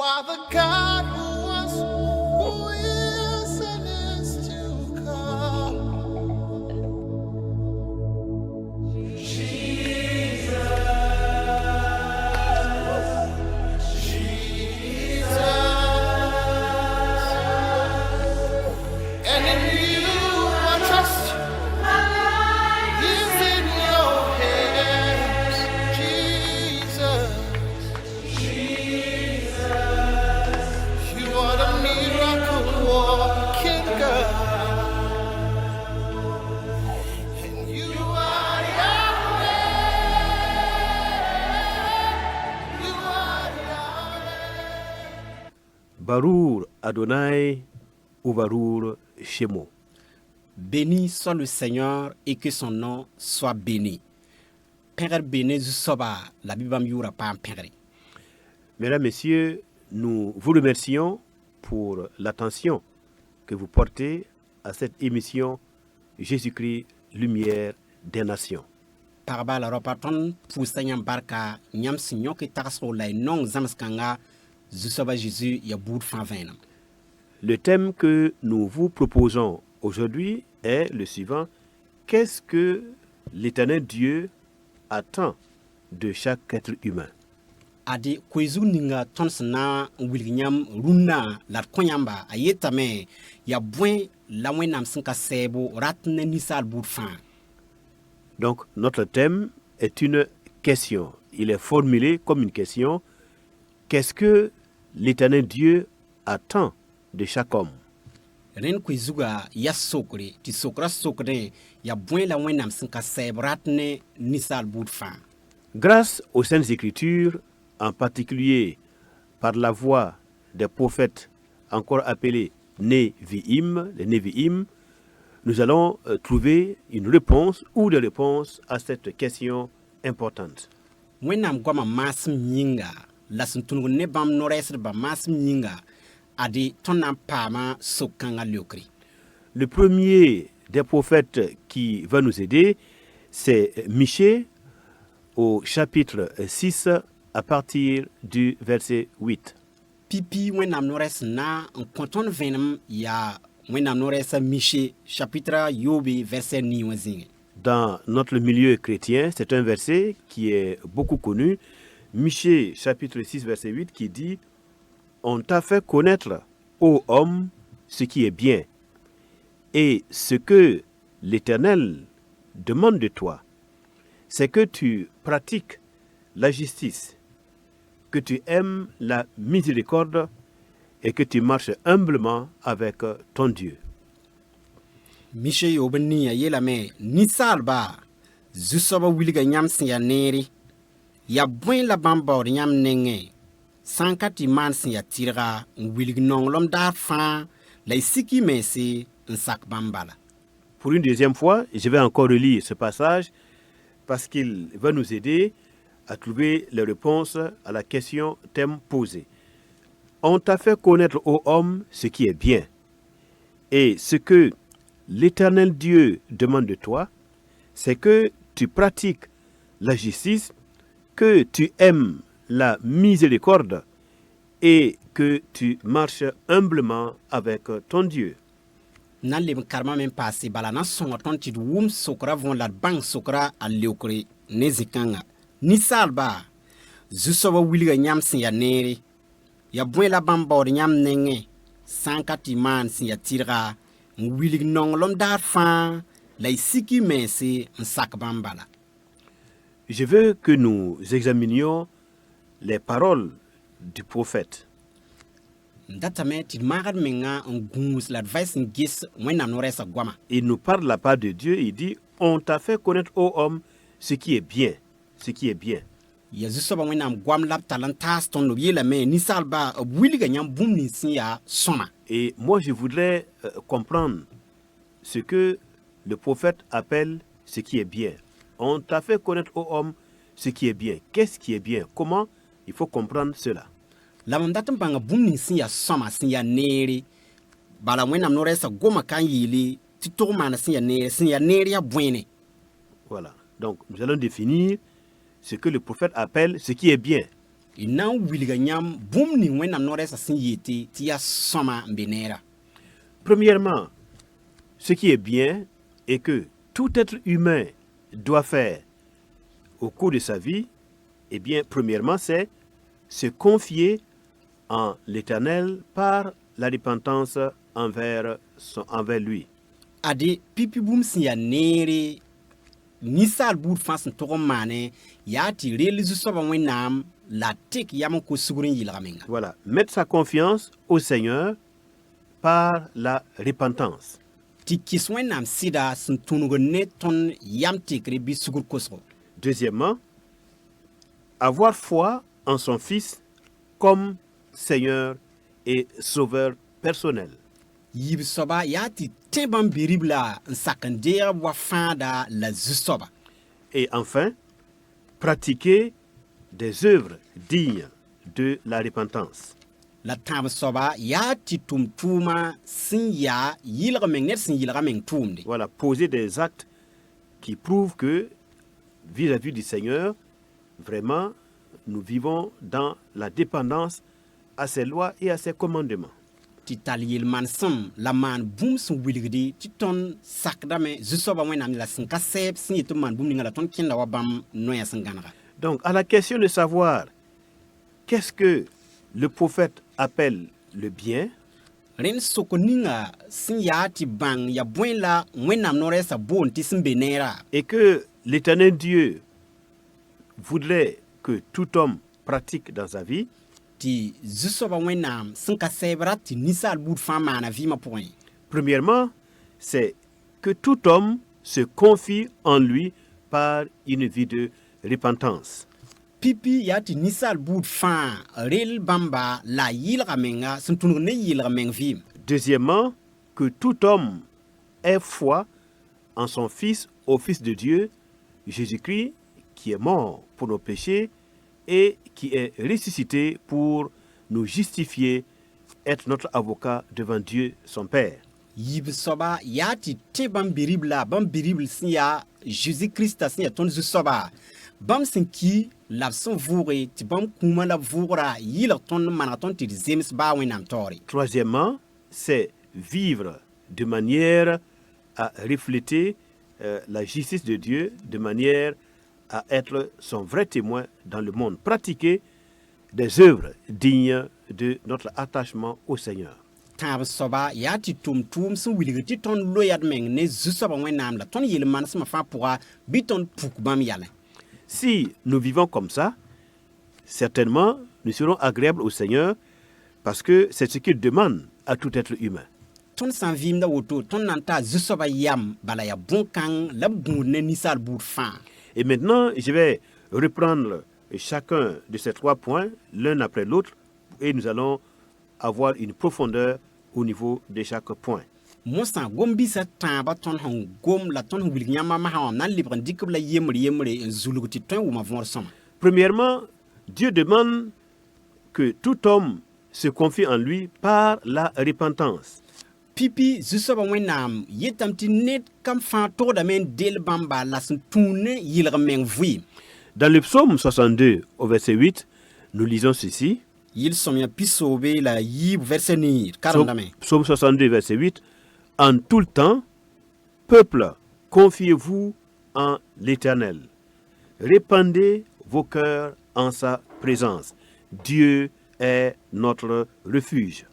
are the God who was, who is, and is to come. And in you I trust. My life is in your hands, Jesus. You are the miracle working God. And you are Yahweh. You are Yahweh. Barour Adonai ou Barour Shemo. Béni soit le Seigneur et que son nom soit béni. Père béni Soba, la Bible m'yura pas père. Mesdames, Messieurs, nous vous remercions pour l'attention que vous portez à cette émission Jésus-Christ, lumière des nations. Parba la ropaton pour Seigneur Barka, nyam signon que taxo la non zamskanga, Zusoba Jésus ya bout fin veine. Le thème que nous vous proposons aujourd'hui est le suivant. Qu'est-ce que l'Éternel Dieu attend de chaque être humain? Adi kwezu ninga tonsna wilgnyam runa la konyamba ayetame ya buen la wenam sinka sebo ratne nisal bout fin. Donc, notre thème est une question. Il est formulé comme une question. Qu'est-ce que l'Éternel Dieu attend de chaque homme? Ren kwezuga ya sokre ti sokra sokre ya buen la wenam sinka sebo ratne nisal bout fin. Grâce aux Saintes Écritures, en particulier par la voix des prophètes encore appelés Nevi'im, les Nevi'im, nous allons trouver une réponse ou des réponses à cette question importante. Wenam gwama masim nyinga la suntungu ne bam noresr ba masim nyinga adi tonam pama sokanga liokri. Le premier des prophètes qui va nous aider, c'est Michée au chapitre 6 à partir du verset 8. Pipi wenam nores na en konton venem ya wenam nores Miché chapitre yobi verset niwazing. Dans notre milieu chrétien, c'est un verset qui est beaucoup connu. Michée chapitre 6 verset 8 qui dit « On t'a fait connaître, ô homme, ce qui est bien, et ce que l'Éternel demande de toi, c'est que tu pratiques la justice, que tu aimes la miséricorde et que tu marches humblement avec ton Dieu. » Miché yobni ya yelame nisal ba zusoba wiliga nyam ya neri ya buen la bambor nyam nenge sankati man ya tira wilig nonglom dar fa la siki mesi nsak bambala. Pour une deuxième fois, je vais encore relire ce passage parce qu'il va nous aider à trouver les réponses à la question thème posée. On t'a fait connaître, ô homme, ce qui est bien. Et ce que l'Éternel Dieu demande de toi, c'est que tu pratiques la justice, que tu aimes la miséricorde et que tu marches humblement avec ton Dieu. Nan le karma men passé bala na songa tonti wum sokra von la bang sokra a leokre nezikanga ni salba zusoba wiliga nyam sin ya neri ya buen la bambor nyam nenge sankati man sin ya tira wilig nonglom dar fa la siki mesi nsak bambala. Je veux que nous examinions les paroles du prophète. Ndatame ti magad menga ngus la advice ngis wenam noresa gwama. Il nous parle de la part de Dieu, il dit, on t'a fait connaître, ô homme, ce qui est bien, ce qui est bien. Ya zusoba wenam gwam lap talantas ton no yela me ni salba wiliga nyam bum ni sin ya soma. Et moi, je voudrais comprendre ce que le prophète appelle ce qui est bien. On t'a fait connaître, ô homme, ce qui est bien. Qu'est-ce qui est bien? Comment il faut comprendre cela? La mandatum banga bum ni sin ya soma sin ya neri. Bala wenam noresa goma kan yili ti to mana sin ya neri ya bwene. Voilà. Donc, nous allons définir ce que le prophète appelle ce qui est bien. y na n wilga yãmb bũmb ning wẽnnaam no-rɛɛsã sẽn yeete tɩ yaa sõma n be neera. Premièrement, ce qui est bien est que tout être humain doit faire au cours de sa vie, eh bien, premièrement, c'est se confier en l'Éternel par la repentance envers lui. Ade pipi bũmb sẽn yaa neere ninsaal buud fãa sẽn tog n maane yaa tɩ rel zu-soabã wẽnnaam la tek yam n kos sugr n yɩlga menga. Voilà, mettre sa confiance au Seigneur par la repentance. Tɩ kɩs wẽnnaam sɩda sẽn tõnug ne tõnd yam tekre bɩ sugr kosgo. Deuxièmement, avoir foi en son Fils comme Seigneur et Sauveur personnel. Yib soaba yaa tɩ tẽ bãmb be ribla n sak n deeg wa fãada la zu-soaba. Et enfin, pratiquer des œuvres dignes de la repentance. La tãab soaba yaa tɩ tʋm tʋʋma sẽn yaa yɩlg meng ned sẽn yɩlga meng tʋʋmde. Voilà, poser des actes qui prouvent que, vis-à-vis du Seigneur, vraiment, nous vivons dans la dépendance à ses lois et à ses commandements. Tɩ tall yel-manesem la maan bũmb sẽn wilgde tɩ tõnd sakdame zu-soabã wẽnnaam la sẽn ka sɛɛb sẽn yet n maan bũmb ninga la tõnd kẽnda wa bãmb noyã sẽn gãnega. Donc, à la question de savoir qu'est-ce que le prophète appelle le bien, Rẽnd sok ninga sẽn yaa tɩ bãng ya bõe la wẽnnaam no-rɛɛsã boond tɩ sẽn be neera, et que l'Éternel Dieu voudrait que tout homme pratique dans sa vie, tɩ zu-soabã wẽnnaam sẽn ka sɛɛb rat tɩ ninsaal buud fãa maana vɩɩmã pʋgẽ. premièrement, c'est que tout homme se confie en lui par une vie de repentance. Pipi yaa tɩ ninsaal buud fãa rel bãmba la yɩlga menga sẽn tũnug ne yɩlg meng vɩɩm. Deuxièmement, que tout homme ait foi en son Fils, au Fils de Dieu, Jésus-Christ, qui est mort pour nos péchés et qui est ressuscité pour nous justifier, être notre avocat devant Dieu, son Père. Yib soaba yaa tɩ tẽ bãmb be ribla bãmb be ribl sẽn yaa Jésus-Krista sẽn yaa tõnd zu-soaba bãmb sẽn ki la b sẽn vʋʋge tɩ bãmb kũumã la b vʋʋgra yɩlg tõnd n maneg tõnd tɩ d zems baa wẽnnaam taoore. Troisièmement, c'est vivre de manière à refléter la justice de Dieu, de manière à être son vrai témoin dans le monde. Pratiquer des œuvres dignes de notre attachement au Seigneur. Tãab soaba yaa tɩ tʋm tʋʋm sẽn wilg tɩ tõnd loyad meng ne zu-soabã wẽnnaam la tõnd yel-manesmã fãa pʋga bɩ tõnd puk bãmb yalẽ. Si nous vivons comme ça, certainement nous serons agréables au Seigneur parce que c'est ce qu'il demande à tout être humain. Tõnd sã n vɩɩmda woto tõnd na n taa zu-soabã yam bala yaa bõn-kãng la b gũud ne ninsaal buud fãa. Et maintenant, je vais reprendre chacun de ces trois points, l'un après l'autre, et nous allons avoir une profondeur au niveau de chaque point. Mosã gom-bisã tãabã tõnd sẽn gom la tõnd sẽn wilg yãmbã masã wã na n lebg n dɩk b la yembre n zulg tɩ tõe n wʋma võor sõma. Premièrement, Dieu demande que tout homme se confie en lui par la repentance. Pipi zu-soabã wẽnnaam yetame tɩ ned kam fãa togdame n del bãmba la sẽn tũud ne yɩlg meng vɩɩm. Dans le psaume 62, au verset 8, nous lisons ceci. Yɩl-sõmyã pisoobe la yiib verset niir karemdame. Psaume 62, verset 8. En tout le temps, peuple, confiez-vous en l'Éternel. Répandez vos cœurs en sa présence. Dieu est notre refuge.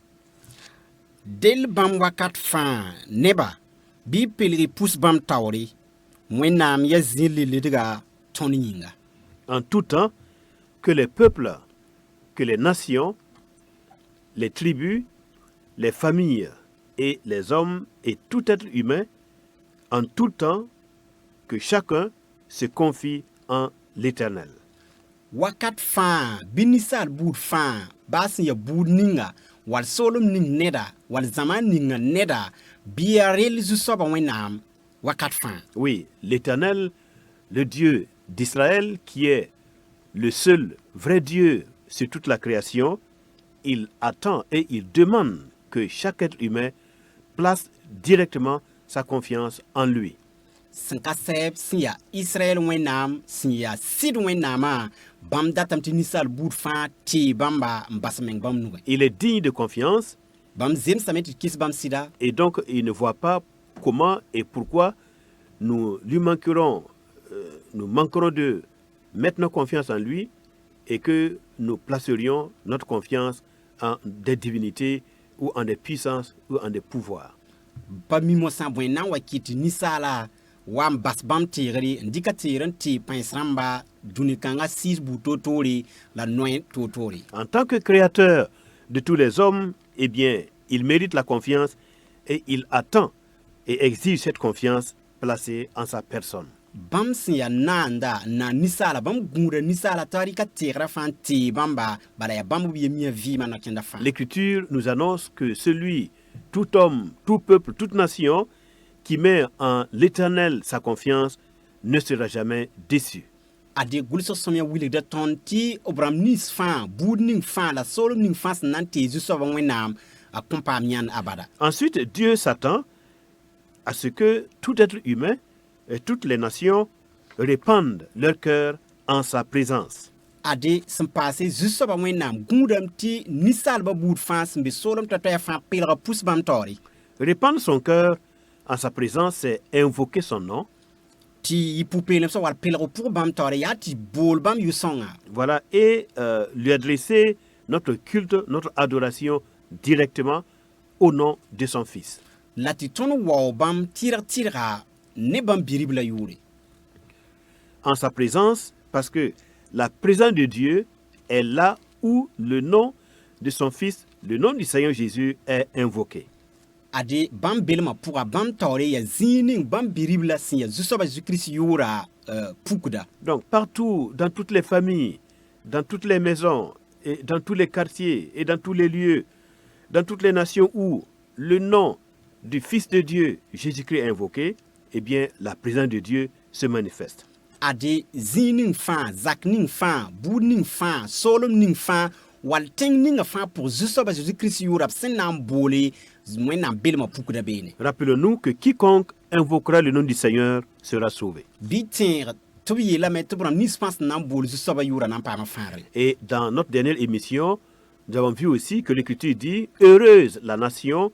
Del bãmb wakat fãa neba bɩ pelg pʋs bãmb taoore wẽnnaam yaa zĩ-leledga tõnd yĩnga. En tout temps, que les peuples, que les nations, les tribus, les familles et les hommes et tout être humain, en tout temps, que chacun se confie en l'Éternel. Wakat fãa bɩ ninsaal buud fãa baa sẽn yaa buud ninga wall soolem ning neda wall zamaan ninga neda bɩ yaa rel zu-soabã wẽnnaam wakat fãa. Oui, l'Éternel, le Dieu d'Israël, qui est le seul vrai Dieu sur toute la création, il attend et il demande que chaque être humain place directement sa confiance en lui. sẽn ka sɛɛb sẽn yaa Israɛl wẽnnaam sẽn yaa sɩd wẽnnaamã bãmb datame tɩ ninsaal buud fãa tɩɩ bãmba n bas meng bãmb nugẽ. Il est digne de confiance Bãmb zemsame tɩ d kɩs bãmb sɩda et donc il ne voit pas comment et pourquoi nous lui manquerons, nous manquerons de mettre notre confiance en lui et que nous placerions notre confiance en des divinités ou en des puissances ou en des pouvoirs. pa mi mosã bõe na n wa kɩt ninsaala wa n bas bãmb teegre n dɩka teer n tɩ pães rãmba dũni-kãngã sɩɩs buud toor-toore la noɛ toor-toore. En tant que créateur de tous les hommes, eh bien, il mérite la confiance et il attend et exige cette confiance placée en sa personne. Bãmb sẽn yaa naanda n na ninsaala bãmb gũuda ninsaala t'a rɩka teegrã fãa n tee bãmba bala yaa bãmb b yem yã vɩɩmã nakẽnda fãa. L'Écriture nous annonce que celui, tout homme, tout peuple, toute nation qui met en l'Éternel sa confiance ne sera jamais déçu. Ade gʋlsg sõm yaa wilgda tõnd tɩ b rãmb nins fãa buud ning fãa la soolem ning fãa sẽn na n tee zu-soabã wẽnnaam a kõn paam yãnd abada. Ensuite, Dieu s'attend à ce que tout être humain et toutes les nations répandent leur cœur en sa présence. Ade sẽn paase zu-soabã wẽnnaam gũudame tɩ ninsaalbã buud fãa sẽn be soolem toɛ-toɛɛ fãa pelga pus bãmb taoore. Répandre son cœur en sa présence, c'est invoquer son nom. Tɩ yɩ pu-peelem sẽn wa pelg pʋg bãmb taoore yaa tɩ bool bãmb yʋ-sõnga. Voilà, et lui adresser notre culte, notre adoration directement au nom de son Fils. La tɩ tõnd wao bãmb tɩrg-tɩrga ne bãmb bi-rib la yʋʋre. En sa présence, parce que la présence de Dieu est là où le nom de son Fils, le nom du Seigneur Jésus est invoqué. Ade bãmb belmã pʋga bãmb taoore yaa zĩig ning bãmb bi-rib la sẽn yaa zu-soabã Jésus-Kirist yʋʋra pukda. Donc partout, dans toutes les familles, dans toutes les maisons, et dans tous les quartiers et dans tous les lieux, dans toutes les nations où le nom du Fils de Dieu, Jésus-Christ, est invoqué, eh bien la présence de Dieu se manifeste. Ade zĩig ning fãa zak ning fãa buud ning fãa soolem ning fãa wall tẽng ninga fãa pʋg zu-soabã Jésus-Kirist yʋʋra b sẽn na n boole wẽnnaam belmã pukda beene. Rappelons-nous que quiconque invoquera le nom du Seigneur sera sauvé. Bɩ tẽeg tɩ b yeelame tɩ b rãmb nins fãa sẽn na n bool zu-soabã yʋʋra na n paam fãagre. Et dans notre dernière émission, nous avons vu aussi que l'Écriture dit « Heureuse la nation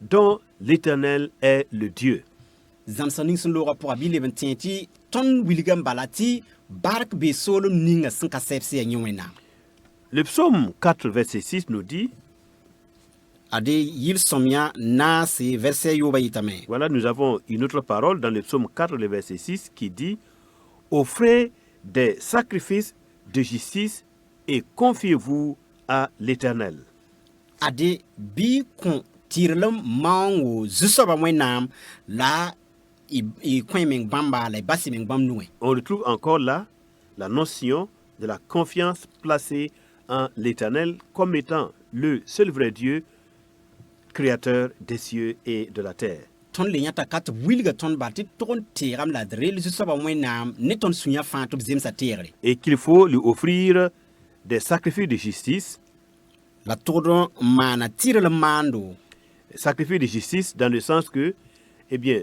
dont l'Éternel est le Dieu ». Zãmsg ning sẽn loogã pʋga bɩ leb n tẽ tɩ tõnd wilga n bala tɩ bark bee soolem ninga sẽn ka sɛbs yaa yẽ wẽnnaam. Le psaume 4, verset 6 nous dit, Ade yɩl sõmyã naase verset yooba yɩtame. voilà, nous avons une autre parole dans le psaume 4, le verset 6 qui dit « Offrez des sacrifices de justice et confiez-vous à l'Éternel. » Ade bɩ kõ tɩrlem maoongo zu-soabã wẽnnaam la y kõ meng bãmba la y bas meng bãmb nugẽ. On retrouve encore là la notion de la confiance placée en l'Éternel comme étant le seul vrai Dieu, créateur des cieux et de la terre. Tõnd le yãta ka tɩ b wilga tõnd bal tɩ tog n teegame la d rel zu-soabã wẽnnaam ne tõnd sũ-yã fãa tɩ b zemsa teegre. Et qu'il faut lui offrir des sacrifices de justice, La togd n maana tɩrlem maando. sacrifices de justice dans le sens que, eh bien,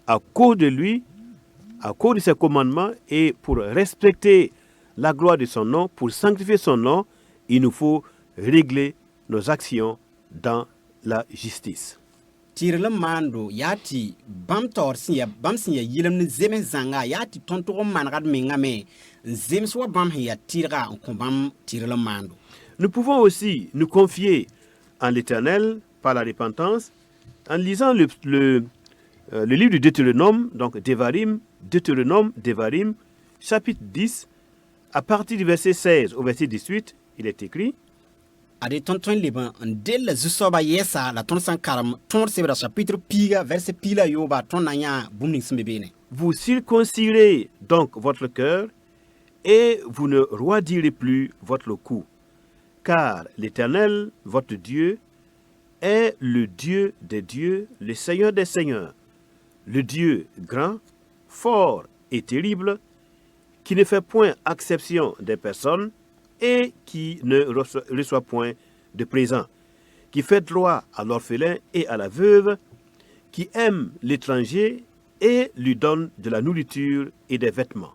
à cause de lui, à cause de ses commandements et pour respecter la gloire de son nom, pour sanctifier son nom, il nous faut régler nos actions dans la justice. Tɩrlem maando yaa tɩ bãmb taoor bãmb sẽn yaa yɩlem ne zems zãnga yaa tɩ tõnd tog n manegd mengame n zems wa bãmb sẽn yaa tɩrga n kõ bãmb tɩrlem maando. Nous pouvons aussi nous confier en l'Éternel par la repentance en lisant le livre du Deutéronome, donc Devarim, chapitre 10, à partir du verset 16 au verset 18, il est écrit Ade tõnd tõe n leb n del la zu-soabã yɛsa la tõnd sẽn karem tõod sebra chapitre piiga verset piila yooba tõnd na yã bũmb ning sẽn be beene. Vous circoncirez donc votre cœur et vous ne roidirez plus votre cou, car l'Éternel, votre Dieu, est le Dieu des dieux, le Seigneur des seigneurs, le Dieu grand, fort et terrible, qui ne fait point exception des personnes et qui ne reçoit point de présent, qui fait droit à l'orphelin et à la veuve, qui aime l'étranger et lui donne de la nourriture et des vêtements.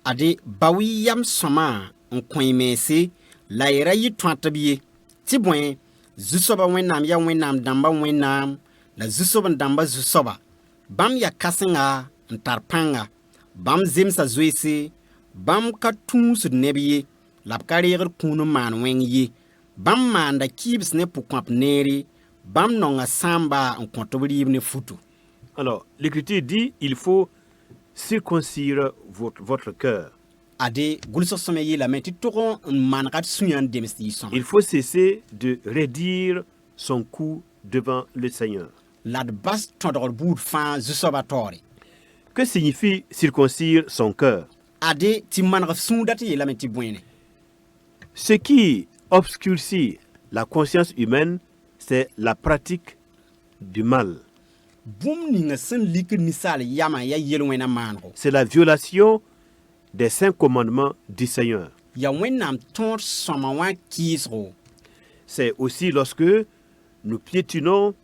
Ade bawi yam soma on kwen mesi la ira yi twantabie ti bwen zusoba wenam ya wenam damba wenam la zusoba damba zusoba bam ya kasenga ntarpanga bam zemsa zoisi bam ka tunsu nebiye lapkareger kunu man wengi bam manda kibs ne pukwap neri bam nonga samba on kontobri ne futu. Alors, l'Écriture dit il faut circoncire votre cœur. Ade gulso someye la menti toron mangat suyan demesti son. Il faut cesser de raidir son cou devant le Seigneur. Lad bas tondor bout fan zusobatori. Que signifie circoncire son cœur? Ade ti manraf sundati la menti bwene. Ce qui obscurcit la conscience humaine, c'est la pratique du mal. Boum ninga sen lik misal yama ya yelwena manro. C'est la violation des 5 commandements du Seigneur. Ya wenam tond somawa kisro. C'est aussi lorsque nous piétinons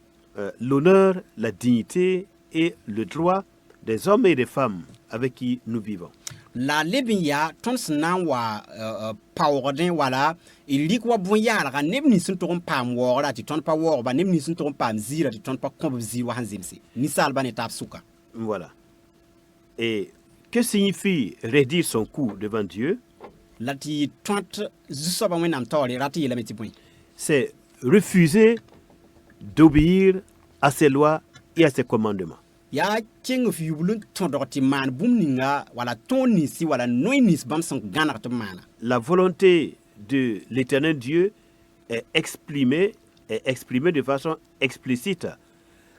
l'honneur, la dignité et le droit des hommes et des femmes avec qui nous vivons. La lebinya ton snan wa pawrodin wala ilik wa bunya la nebni sun toron pam wora ti ton pa wor ba nebni sun toron pam zira ti ton pa komb zi wa hanzimsi ni salba ne tap suka. Voilà. Et que signifie raidir son cou devant Dieu? Lati tont zusoba wenam tori rati la meti point. C'est refuser d'obéir à ses lois et à ses commandements. Ya king fi yubulun tondorti man bum ninga wala toni si wala noinis bam son ganar to mana. La volonté de l'Éternel Dieu est exprimée de façon explicite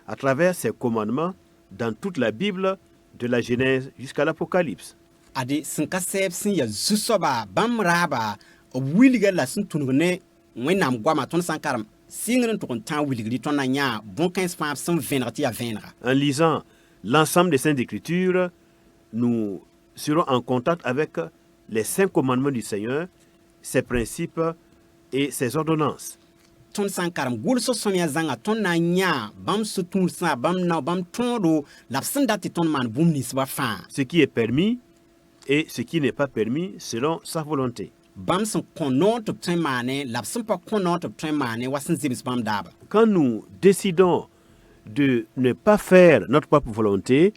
à travers ses commandements dans toute la Bible, de la Genèse jusqu'à l'Apocalypse. Ade sinka seb sin ya zusoba bam raba wilga la sun tungne wenam gwama ton sankaram singren to kontan wilgri ton nya bon 15 pam son venrati a venra. En lisant l'ensemble des Saintes Écritures, nous serons en contact avec les 5 commandements du Seigneur, ses principes et ses ordonnances. Ton sankaram gul so somia zanga ton nya bam sutun sa bam na bam tondo lapsandati ton man bum ni swa fa. Ce qui est permis et ce qui n'est pas permis selon sa volonté. Bam son konon to twen mane lapsan pa konon to twen mane wasin zimis bam daba. Quand nous décidons de ne pas faire notre propre volonté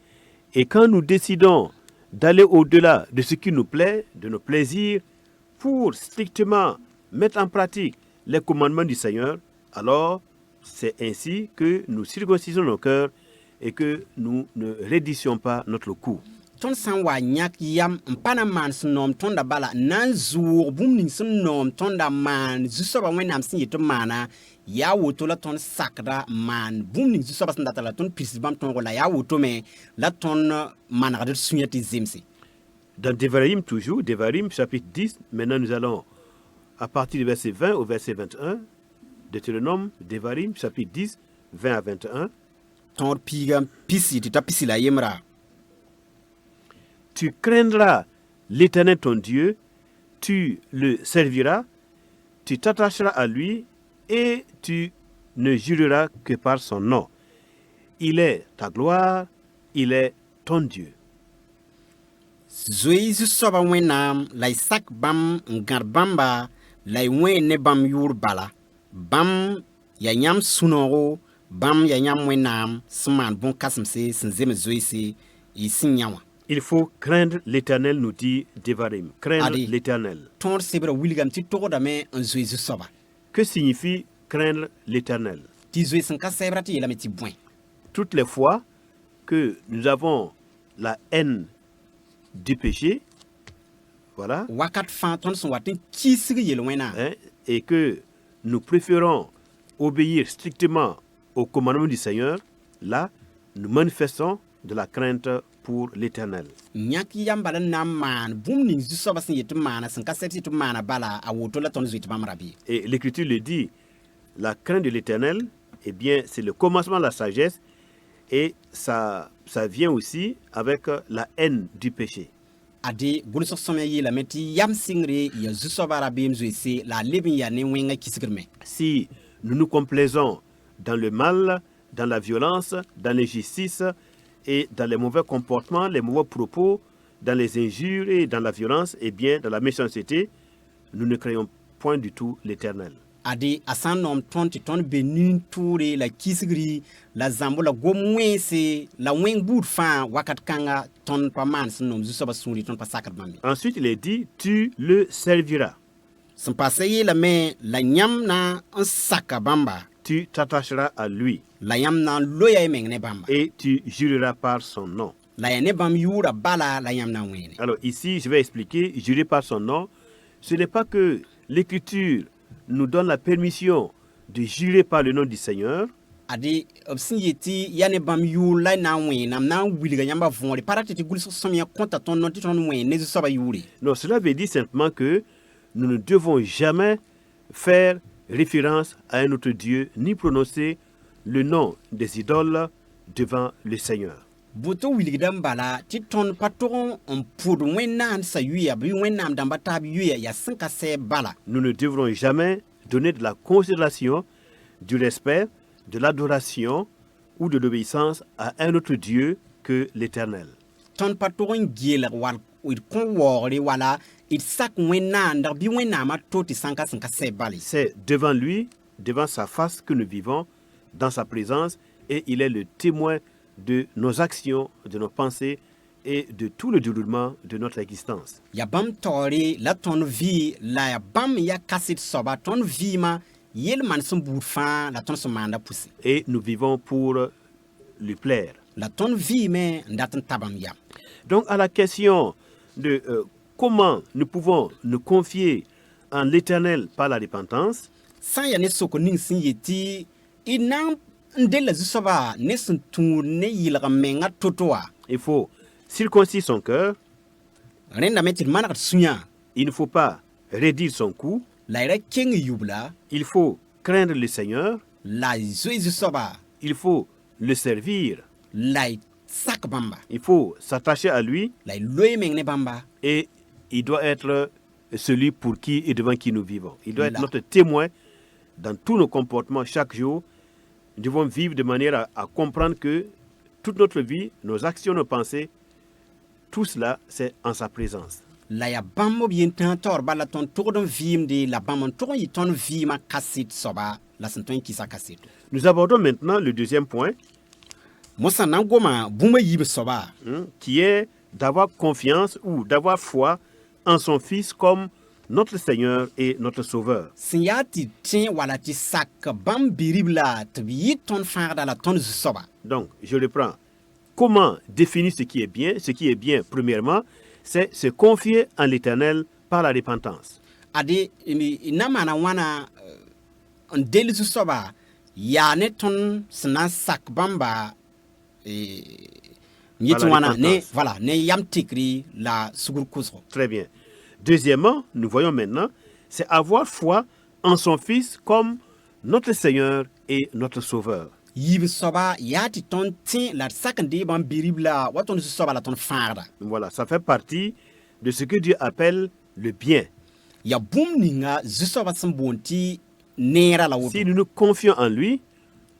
et quand nous décidons d'aller au-delà de ce qui nous plaît, de nos plaisirs, pour strictement mettre en pratique les commandements du Seigneur, alors c'est ainsi que nous circoncisons nos cœurs et que nous ne raidissions pas notre cou. Ton san wa nyak yam mpana man sunom ton da bala nan zour bum ning sunom ton da man zusoba wenam sin yeto mana ya woto la ton sakra man bum ning zusoba sin data la ton pisbam ton la ya woto me la ton man radet sunyati zimsi. Dans Devarim toujours, Devarim chapitre 10, maintenant nous allons à partir du verset 20 au verset 21, Deutéronome, Devarim chapitre 10, 20 à 21. Ton pigam pisi ti ta pisi la yemra. Tu craindras l'Éternel ton Dieu, tu le serviras, tu t'attacheras à lui et tu ne jureras que par son nom. Il est ta gloire, il est ton Dieu. Zoi zusoba wenam la isak bam ngar bamba la ne bam yur bala bam ya nyam sunoro bam ya nyam wenam sman bon kasmse sinzeme zoi si isinyawa. Il faut craindre l'Éternel, nous dit Devarim. Craindre Adi. l'Éternel. Ton sebra wilgam ti toko da me un zoi zusoba. Que signifie craindre l'Éternel? Ti zoi sanka sebra ti la meti bwen. Toutes les fois que nous avons la haine du péché, voilà, Wakat fan ton son watin kisiri yel wena. et que nous préférons obéir strictement aux commandements du Seigneur, là, nous manifestons de la crainte pour l'Éternel. Nyak yam bala na man bum ning zusoba sin yeto mana sanka sepsi to mana bala a woto la ton zoi to bam rabi. Et l'Écriture le dit, la crainte de l'Éternel, eh bien, c'est le commencement de la sagesse et ça vient aussi avec la haine du péché. Ade gulso someye la meti yam singre ya zusoba rabi mzuisi la lebin ya ne wenga kisigirme. Si nous nous complaisons dans le mal, dans la violence, dans l'injustice, et dans les mauvais comportements, les mauvais propos, dans les injures et dans la violence, et bien dans la méchanceté, nous ne craignons point du tout l'Éternel. ade asan nom ton ti ton benin toure la kisgri la zambo la gomwense la wen bout fa wakat kanga ton pa man sun nom zusoba suri ton pa sakar bambi Ensuite, il est dit, tu le serviras. sun pasaye la me la nyam na un saka bamba Tu t'attacheras à lui la yam na loya mengne bamba et tu jureras par son nom. la yane bam yura bala la yam na wene Alors ici, je vais expliquer, jurer par son nom. Ce n'est pas que l'Écriture nous donne la permission de jurer par le nom du Seigneur, ade obsin yeti yane bam yu la na wene nam na wiliga nyamba vonre parate ti gulso somia konta ton non ti ton wene ne zusoba yuri non, cela veut dire simplement que nous ne devons jamais faire référence à un autre Dieu, ni prononcer le nom des idoles devant le Seigneur. buto wiligdam bala ti ton patron on pour wena sa yuya bi wena damba tab yuya ya sanka se bala Nous ne devrons jamais donner de la considération, du respect, de l'adoration ou de l'obéissance à un autre Dieu que l'Éternel. ton patron gel wal il kon wori wala it sak wena ndar bi wena ma to ti sanka se bali C'est devant lui, devant sa face que nous vivons, dans sa présence, et il est le témoin de nos actions, de nos pensées et de tout le déroulement de notre existence. ya bam tori la ton vi la ya bam ya kasit soba ton vi ma yel man son bout fa la ton so manda pusi Et nous vivons pour lui plaire. la ton vi me ndaten tabam ya Donc à la question de comment nous pouvons nous confier en l'Éternel par la repentance, san ya ne soko ning sin yeti inam ndela zusoba ne sun tu ne yilga menga totoa il faut circoncire son cœur, renda metil manat sunya il ne faut pas raidir son cou, la ira king yubla il faut craindre le Seigneur, la zoi zusoba il faut le servir, la sak bamba il faut s'attacher à lui la loye mengne bamba et il doit être celui pour qui et devant qui nous vivons. Il doit être Là. notre témoin dans tous nos comportements chaque jour. Nous devons vivre de manière à comprendre que toute notre vie, nos actions, nos pensées, tout cela, c'est en sa présence. la ya bammo bien tan tor bala ton tordon vim de la bamon ton yi ton vima kasit soba la santon ki sa kasit Nous abordons maintenant le deuxième point, mosa nangoma buma yib soba qui est d'avoir confiance ou d'avoir foi en son Fils comme notre Seigneur et notre Sauveur. sinyati tin wala ti sak bam biribla tbi ton farda la ton soba Donc, je reprends. Comment définir ce qui est bien? Ce qui est bien, premièrement, c'est se confier en l'Éternel par la repentance. ade inamana wana ndel soba ya ne ton sna sak bamba nyiti la wana ne repentance. voilà ne yam tikri la sugur kusro Très bien. Deuxièmement, nous voyons maintenant, c'est avoir foi en son Fils comme notre Seigneur et notre Sauveur. yib soba yati ton tin la sakande bam biribla waton soba la ton farda Voilà, ça fait partie de ce que Dieu appelle le bien. ya bum ninga zusoba sambonti nera la woto Si nous nous confions en lui,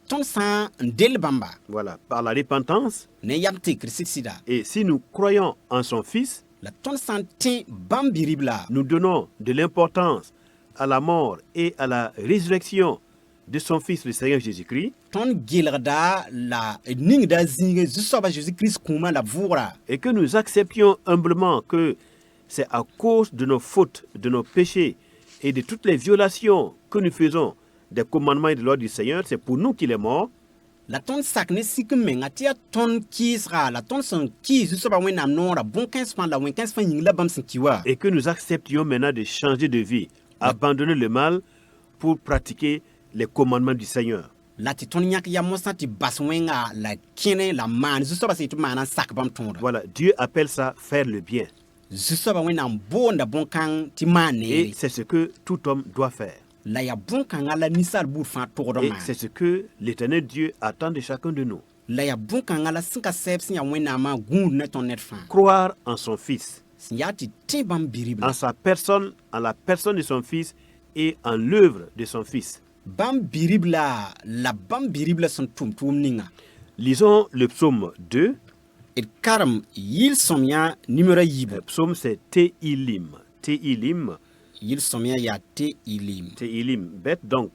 ton san ndel bamba voilà, par la repentance, ne yam tikri sida et si nous croyons en son Fils, la ton san tin bam biribla nous donnons de l'importance à la mort et à la résurrection de son Fils, le Seigneur Jésus-Christ, ton gilgda la ningda zinge zusoba Jésus Christ kuma la vura et que nous acceptions humblement que c'est à cause de nos fautes, de nos péchés et de toutes les violations que nous faisons des commandements et de l'ordre du Seigneur, c'est pour nous qu'il est mort, la ton sak ne sikmenga tia ton kisra la ton son ki zusoba wena nora bon 15 fan la wen 15 fan yingla bam sinkiwa et que nous acceptions maintenant de changer de vie, abandonner le mal pour pratiquer les commandements du Seigneur. la ti ton yak ya mosa ti baswenga la kene la man zusoba se tu mana sak bam tonda Voilà, Dieu appelle ça faire le bien. zusoba wena bonda bon kan ti mane Et c'est ce que tout homme doit faire. la ya bon kan ala nisal bur fa togodo Et ma c'est ce que l'Éternel Dieu attend de chacun de nous. la ya bon kan ala sinka sepsi ya wena ma gun ne ton net fa Croire en son Fils, yati ti bam biribla en sa personne, en la personne de son Fils et en l'œuvre de son Fils. bam biribla la bam biribla son tum tum ninga Lisons le psaume 2, d karem yɩl-sõmyã nimrã yiibu. Psaume, c'est Tehilim. Tehilim, Yɩl-sõmyã yaa Tehilim. Tehilim, bête. Donc,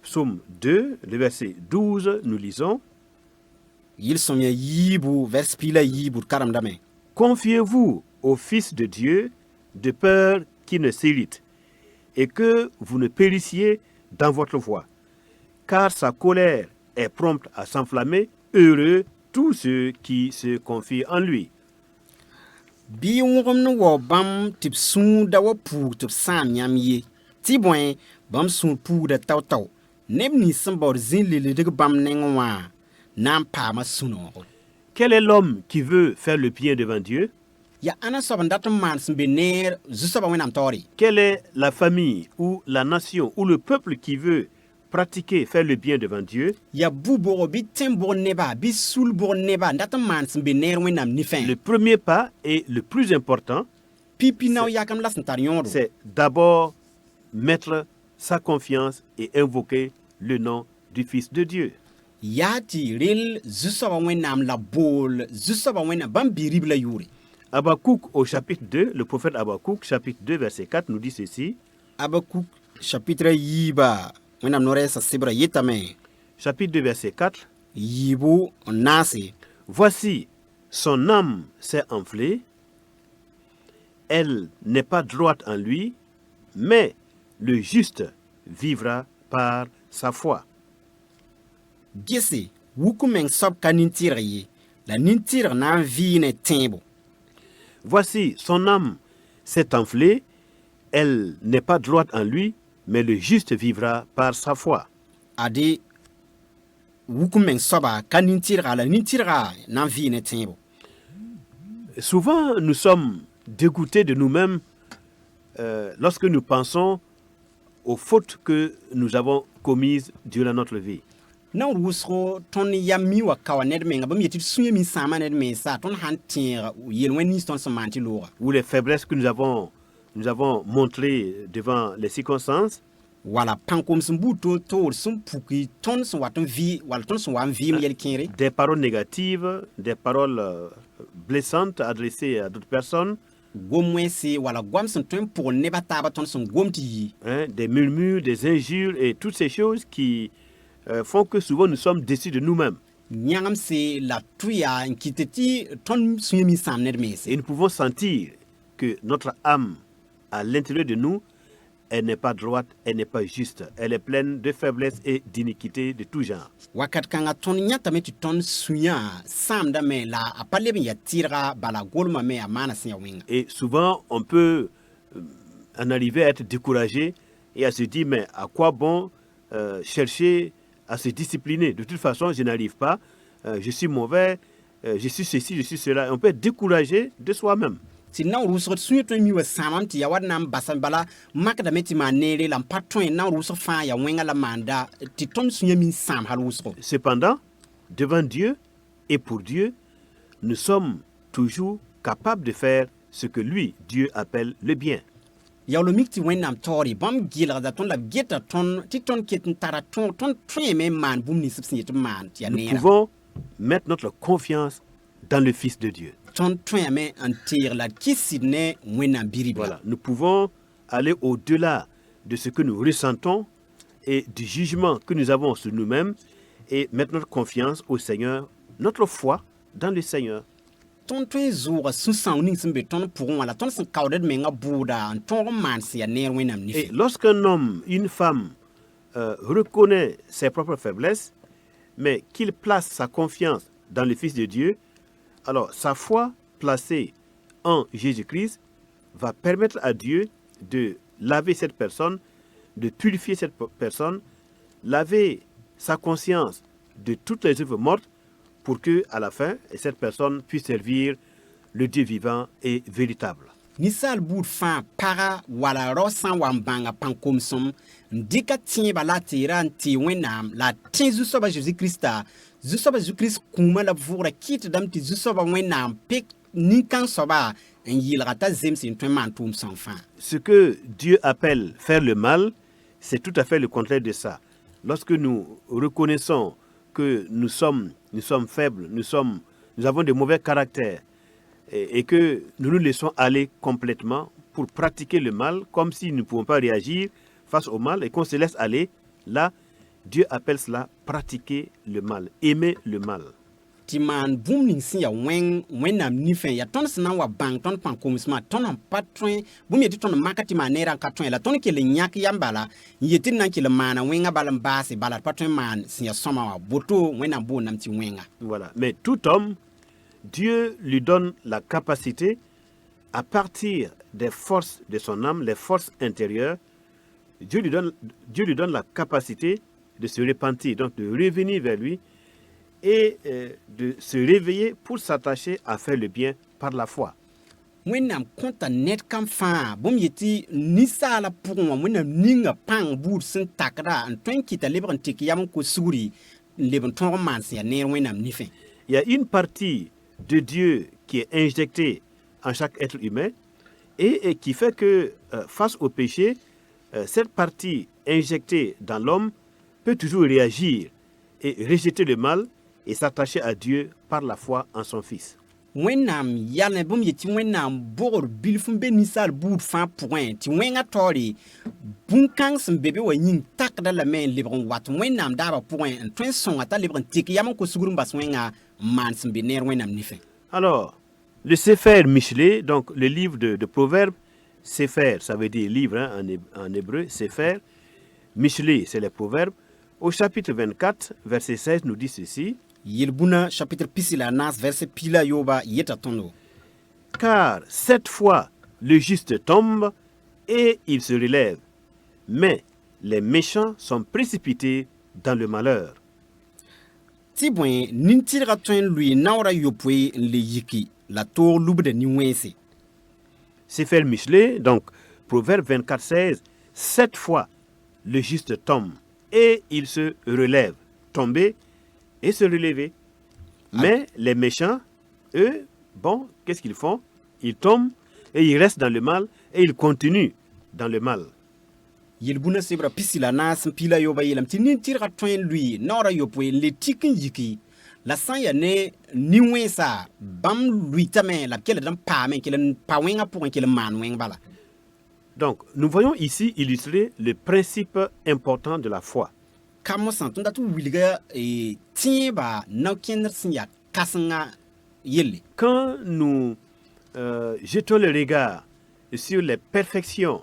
psaume 2, le verset 12, nous lisons: Yɩl-sõmyã yiibu vers piila yiibu d karemdame. Confiez-vous au Fils de Dieu de peur qu'il ne s'irrite et que vous ne périssiez dans votre voie, car sa colère est prompte à s'enflammer. Heureux tous ceux qui se confient en lui. Bɩ wõgem ne wao bãmb tɩ b sũur da wa puug tɩ b sãam yãmb ye. Tɩ bõe, bãmb sũur puugda tao-tao. Neb nins sẽn baood zĩn-leledg bãmb nengẽ wã na n paama sũ-noogo. Quel est l'homme qui veut faire le bien devant Dieu? Ya ãna soab n dat n maan sẽn be neer zu-soabã wẽnnaam taoore. Quelle est la famille ou la nation ou le peuple qui veut pratiquer, faire le bien devant Dieu? Ya bu-bogo bɩ tẽn-bog neba bɩ sul-bog neba n dat n maan sẽn be neer wẽnnaam nifẽ. Le premier pas et le plus important, Pipi nao yakame la sẽn tar yõodo. c'est d'abord mettre sa confiance et invoquer le nom du Fils de Dieu. Yaa tɩ rel zu-soabã wẽnnaam la bool zu-soabã wẽnnaam bãmb bi-rib la yʋʋre. Habakkuk au chapitre 2, le prophète Habakkuk, chapitre 2, verset 4, nous dit ceci. Abakuk chapitre yiiba wẽnnaam no-rɛɛsã sɩbrã yetame. Chapitre 2, verset 4. Yiibu n naase. Voici, son âme s'est enflée, elle n'est pas droite en lui, mais le juste vivra par sa foi. Gese, wuk meng soab ka nin-tɩrg ye, la nin-tɩrg na n vɩɩne tẽebo. Voici, son âme s'est enflée, elle n'est pas droite en lui, mais le juste vivra par sa foi. Ade, wuk meng soaba ka nin-tɩrga la nin-tɩrga na n vɩɩne tẽebo. Souvent, nous sommes dégoûtés de nous-mêmes lorsque nous pensons aux fautes que nous avons commises durant notre vie. Na n wʋsgo tõnd yam mi wa ka wa ned menga bãmb yetɩ d sũ-yã min sãama ned mensa tõnd sãn tẽeg yel-wẽn nins tõnd sẽn maan tɩ looga. Ou les faiblesses que nous avons montrées devant les circonstances, Wala pãn-kom sẽn buud toor sẽn puki tõnd sẽn wat n vɩ wala tõnd sẽn wa n vɩɩm yel-kẽere. des paroles négatives, des paroles blessantes adressées à d'autres personnes, Gom wẽnse wala goam sẽn tõe n pʋgl neb a taaba tõnd sẽn gom tɩ yɩ. hein, des murmures, des injures et toutes ces choses qui font que souvent nous sommes déçus de nous-mêmes. Yãgemse la tʋya n kɩt tɩ tõnd sũ-yã min sãam ned mense. Et nous pouvons sentir que notre âme, à l'intérieur de nous, elle n'est pas droite, elle n'est pas juste. Elle est pleine de faiblesses et d'iniquités de tout genre. Wakat kãngã tõnd yãtame tɩ tõnd sũ-yã sãamdame la a pa leb n ya tɩrga bala golmame a maana sẽn ya wẽnga. Et souvent, on peut en arriver à être découragé et à se dire, mais à quoi bon chercher à se discipliner? De toute façon, je n'arrive pas, je suis mauvais, je suis ceci, je suis cela. On peut être découragé de soi-même. Tɩ na n rʋsg d sũ-yã tõe n mi wa sãamam tɩ ya wa na n basa bala makdame tɩ maan neere la n pa tõe na n rʋsg fãa ya wẽnga la maanda tɩ tõnd sũ-yã min sãam hal wʋsgo. Cependant, devant Dieu et pour Dieu, nous sommes toujours capables de faire ce que lui, Dieu, appelle le bien. Yaool mik tɩ wẽnnaam taoore bãmb gɩlgda tõnd la b geta tõnd tɩ tõnd ket n tara tõnd tõeme n maan bũmb nins b sẽn yet n maan tɩ ya Nous neera. pouvons mettre notre confiance dans le Fils de Dieu. Tõnd tõeme n teeg la d kɩsd ne wẽnnaam bi-ribla. Voilà, nous pouvons aller au-delà de ce que nous ressentons et du jugement que nous avons sur nous-mêmes et mettre notre confiance au Seigneur, notre foi dans le Seigneur. Tõnd tõe n zʋʋga sũ-sãoog ning sẽn be tõnd pʋgẽ wala tõnd sẽn kaood d menga bʋʋda n tõog n maan sẽn ya neer wẽnnaam Et nifẽ. lorsqu'un homme, une femme reconnaît ses propres faiblesses, mais qu'il place sa confiance dans le Fils de Dieu, alors sa foi placée en Jésus-Christ va permettre à Dieu de laver cette personne, de purifier cette personne, laver sa conscience de toutes les œuvres mortes pour que, à la fin, cette personne puisse servir le Dieu vivant et véritable. Ninsaal buud fãa paga wala rao sã n wa n bãnga pãn-komsem n dɩka tẽebã la a teera n tɩ wẽnnaam la a tẽ zu-soabã Zeezi-Kiristã zu-soabã Zeezi-Kirist kũumã la b vʋgra kɩtdame tɩ zu-soabã wẽnnaam pek nin-kãng soaba n yɩlga t'a zems n tõe n maan tʋʋm sãn fãa. Ce que Dieu appelle faire le mal, c'est tout à fait le contraire de ça. Lorsque nous reconnaissons que nous sommes faibles, nous sommes nous avons de mauvais caractères et que nous nous laissons aller complètement pour pratiquer le mal comme si nous ne pouvons pas réagir face au mal et qu'on se laisse aller, là, Dieu appelle cela pratiquer le mal, aimer le mal. Ti man bum ning sin ya wenam ni fen ya ton sna wa bang ton pan komisma ton en patron bum yeti ton makati manera ka ton la ton ke le nyak yambala yeti nan ke le mana wenga balam base balat patron man sin ya soma wa boto wenam bo nam ti wenga. Voilà. Mais tout homme, Dieu lui donne la capacité, à partir des forces de son âme, les forces intérieures, Dieu lui donne la capacité de se repentir, donc de revenir vers lui et de se réveiller pour s'attacher à faire le bien par la foi. Wenam konta net kam fa bum yeti nisa la pour wenam ninga pang bour sin takra en ton kita lebran tikiyam ko suri lebran ton man sin ya ner wenam ni fen. Il y a une partie de Dieu qui est injectée en chaque être humain et qui fait que face au péché, cette partie injectée dans l'homme peut toujours réagir et rejeter le mal et s'attacher à Dieu par la foi en son Fils. Wenam yalne bum yeti wenam bor bilfum be nisal bour fa point ti wenga tori bunkang sem bebe wa yin takda la men lebron wat wenam daba point en twen son ata lebron tikiyam ko suguru mbas wenga man sem be ner wenam ni fen. Alors, le Sefer Michelet, donc le livre de Proverbes, Sefer, ça veut dire livre hein, en hébreu, Sefer, Michelet, c'est les Proverbes, au chapitre 24, verset 16, nous dit ceci. Yelbuna chapitre pisila nas verset pila yoba yeta tono. Car 7 fois le juste tombe et il se relève, mais les méchants sont précipités dans le malheur. Tibwen nintira twen lui naura yopwe le yiki la tour lube de niwense. Sefer Michelet, donc Proverbe 24, 16, 7 fois le juste tombe et il se relève, tomber et se relever. Mais les méchants, eux, bon, qu'est-ce qu'ils font? Ils tombent et ils restent dans le mal et ils continuent dans le mal. Yelbuna sebra pisila nas pila yoba yelam ti nintira twen lui naura yopwe le tikin yiki la san ya ne niwensa bam lui tame la kele dan pa men kele pa wenga pour kele man wen bala. Donc, nous voyons ici illustrer le principe important de la foi. Kamo santunda tu wilga e tieba na kenner sin ya kasanga yelle. Quand nous jetons le regard sur les perfections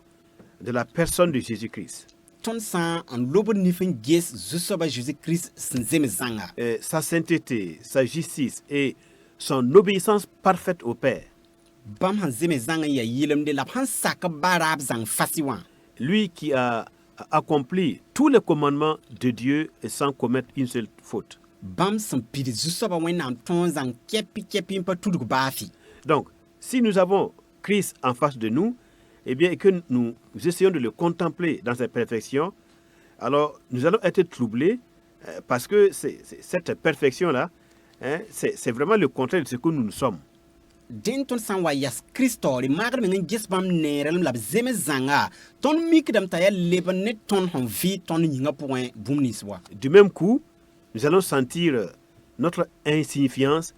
de la personne de Jésus-Christ, Ton san en lobo nifen ges zusoba Jésus-Christ sinzeme zanga. Sa sainteté, sa justice et son obéissance parfaite au Père, Bam han zeme zanga ya yelem de la han sak barab zang fasiwan. lui qui a accompli tous les commandements de Dieu et sans commettre une seule faute. Bam san pidi zusoba wenam ton zang kepi mpa tuduk bafi. Donc, si nous avons Christ en face de nous, eh bien, et que nous essayons de le contempler dans sa perfection, alors nous allons être troublés parce que cette perfection-là, hein, c'est vraiment le contraire de ce que nous sommes. Den ton san wa yas Kristo le magre men ges bam nerel lab zeme zanga ton mikdam taya leben net ton hon vi ton yinga point bumniswa. Du même coup, nous allons sentir notre insignifiance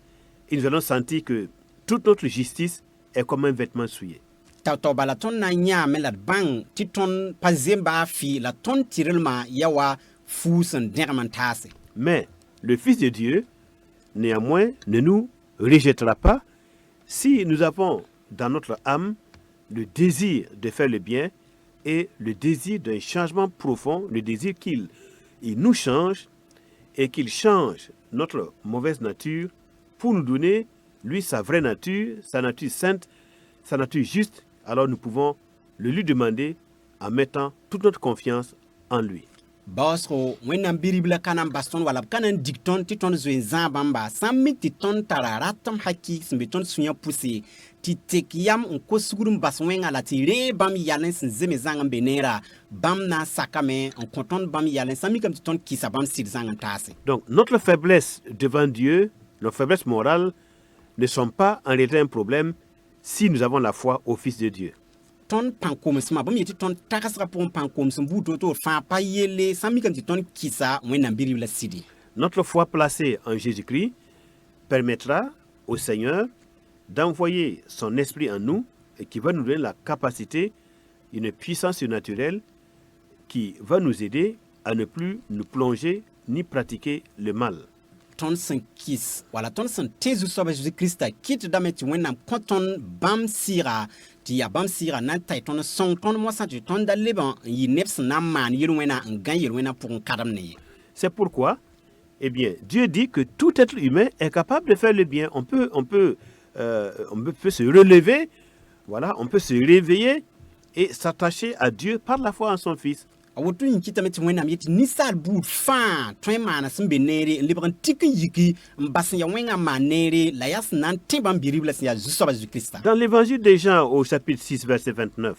et nous allons sentir que toute notre justice est comme un vêtement souillé. Tauto bala ton na nya me la bang ti ton pazemba fi la ton tirelma yawa fusen dermantase. Mais le Fils de Dieu, néanmoins, ne nous rejettera pas si nous avons dans notre âme le désir de faire le bien et le désir d'un changement profond, le désir qu'il nous change et qu'il change notre mauvaise nature pour nous donner, lui, sa vraie nature, sa nature sainte, sa nature juste. Alors nous pouvons le lui demander en mettant toute notre confiance en lui. Bosco, wenam biribla kanam baston wala kanan dikton ti ton zuen zambamba sammi ti ton tararatam haki smbeton sunya poussé ti tekiyam on ko sugurum baswenga la ti re bam yalen sin zeme zangam benera bam na sakame on konton bam yalen sammi kam ti ton kisa bam sir zangan tase. Donc notre faiblesse devant Dieu, nos faiblesses morales ne sont pas en réalité un problème si nous avons la foi au Fils de Dieu. Ton pankomisma bam yeti ton takasra pon pankomism buto to fa pa yele sammi kam ti ton kisa wenam biribla sidi. Notre foi placée en Jésus-Christ permettra au Seigneur d'envoyer son esprit en nous et qui va nous donner la capacité, une puissance surnaturelle qui va nous aider à ne plus nous plonger ni pratiquer le mal. Ton sen kis wala ton sen tezu soba Jésus Christ kit dame ti wenam konton bam sira ti ya bam sira nan tay ton son ton mo sa ti ton da leban yi neps na man yir wena ngan yir wena pour kadam ne. C'est pourquoi, eh bien, Dieu dit que tout être humain est capable de faire le bien. On peut se relever, voilà, on peut se réveiller et s'attacher à Dieu par la foi en son Fils. Awotu yin kita meti wenam yeti nisal bout fan twen mana simbe nere libran tiki yiki mbasin ya wenga manere la yas nan timbam biribla ya Jésus soba Jésus Christ. Dans l'évangile des Jean au chapitre 6 verset 29.